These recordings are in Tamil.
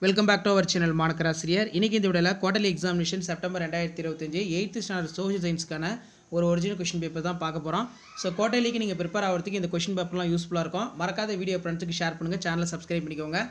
Welcome back to our channel மாணக்கராசிரியர். இன்றைக்கி இந்த விடையில் quarterly examination September 2025 8th standard social சயின்ஸ்க்கான ஒரு ஒரிஜினல் கொஷின் பேப்பர் தான் பார்க்க போகிறோம். ஸோ குவார்டர்லிக்கு நீங்கள் ப்ரிப்பேர் ஆகிறதுக்கு இந்த கொஷின் பேப்பர்லாம் யூஸ்ஃபுல்லாக இருக்கும். மறக்காத வீடியோ ஃப்ரெண்ட்ஸுக்கு ஷேர் பண்ணுங்கள், சேனலை சப்ஸ்கிரைப் பண்ணிக்கோங்க.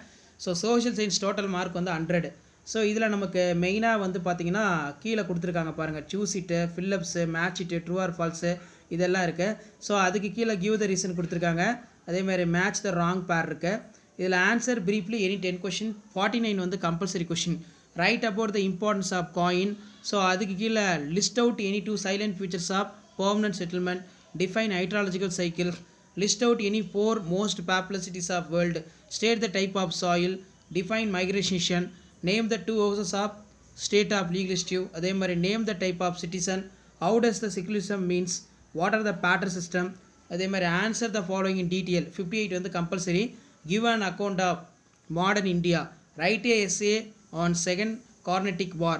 So social science total mark வந்து 100. ஸோ இதில் நமக்கு மெயினாக வந்து பார்த்திங்கன்னா கீழே கொடுத்துருக்காங்க பாருங்கள், சூஸ் இட்டு, ஃபில்லப்ஸு, மேட்ச் இட்டு, ட்ரூ ஆர் ஃபால்ஸு இதெல்லாம் இருக்குது. ஸோ அதுக்கு கீழே கிவ் த ரீசன் கொடுத்துருக்காங்க. அதேமாதிரி மேட்ச் த ராங் பேர் இருக்குது. இதில் ஆன்சர் ப்ரீஃப்லி எனி 10 கொஷின், 49 வந்து compulsory question. Write about the importance of coin. So அதுக்கு கீழே list out any 2 salient features of permanent settlement, define hydrological cycle, list out any 4 most popular cities of world, state the type of soil, define migration, name the 2 houses of state of legislative, அதே மாதிரி name the type of citizen, how does the secularism means, what are the barter system, அதே மாதிரி answer the following in detail. 58 வந்து compulsory. Give an account of modern India. Write a essay on Second Carnatic War.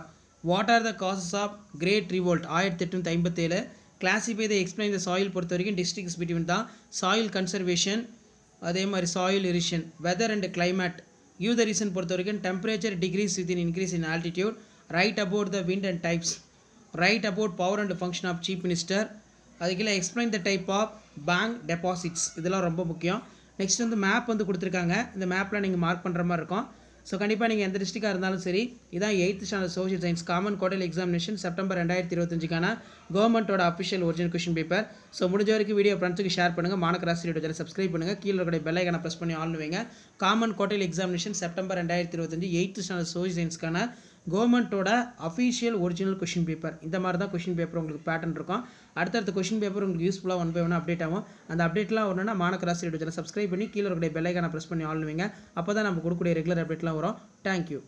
What are the causes of Great Revolt 1857. Classify the explain the soil பொறுத்த வரைக்கும் districts between the soil conservation, அதே மாதிரி soil erosion, weather and climate. Give the reason பொறுத்த வரைக்கும் temperature decrease within increase in altitude. Write about the wind and types. Write about power and function of chief minister. அதுக்குள்ள explain the type of bank deposits. இதெல்லாம் ரொம்ப முக்கியம். நெக்ஸ்ட் வந்து மேப் வந்து கொடுத்துருக்காங்க. இந்த மேப்பில் நீங்கள் மார்க் பண்ணுற மாதிரி இருக்கும். ஸோ கண்டிப்பாக நீங்கள் எந்த டிஸ்ட்ரிக்டாக இருந்தாலும் சரி, இதான் 8th standard social science common quarterly examination September 2025க்கான கவர்மெண்ட்டோட official original question paper. So முடிஞ்ச வரைக்கும் வீடியோ ஃப்ரெண்ட்ஸுக்கு ஷேர் பண்ணுங்கள், மாணக்கராசிரியர் சேனல் சப்ஸ்கிரைப் பண்ணுங்கள், கீழே இருக்கிற பெல் ஐகானை ப்ரெஸ் பண்ணி ஆன் வைங்க. Common quarterly examination September 2025 8th standard social சயின்ஸ்க்கான கவர்மெண்ட்டோட அஃபிஷியல் ஒரிஜினல் கொஷின் பேப்பர். இந்த மாதிரி தான் கொஷின் பேப்பர் உங்களுக்கு பேட்டர்ன் இருக்கும். அடுத்தடுத்த கொஷின் பேப்பர் உங்களுக்கு யூஸ்ஃபுல்லாக 1 by 1 அப்டேட் ஆகும். அந்த அப்டேட்லாம் வரணும்னா மாணக்கராசிரியர் சேனல் சப்ஸ்கிரைப் பண்ணி கீழே இருக்கிற பெல் ஐகானை ப்ரெஸ் பண்ணி ஆன் வைங்க. அப்போ தான் நம்ம கொடுக்கக்கூடிய ரெகுலர் அப்டேட்லாம் வரும். தேங்க்யூ.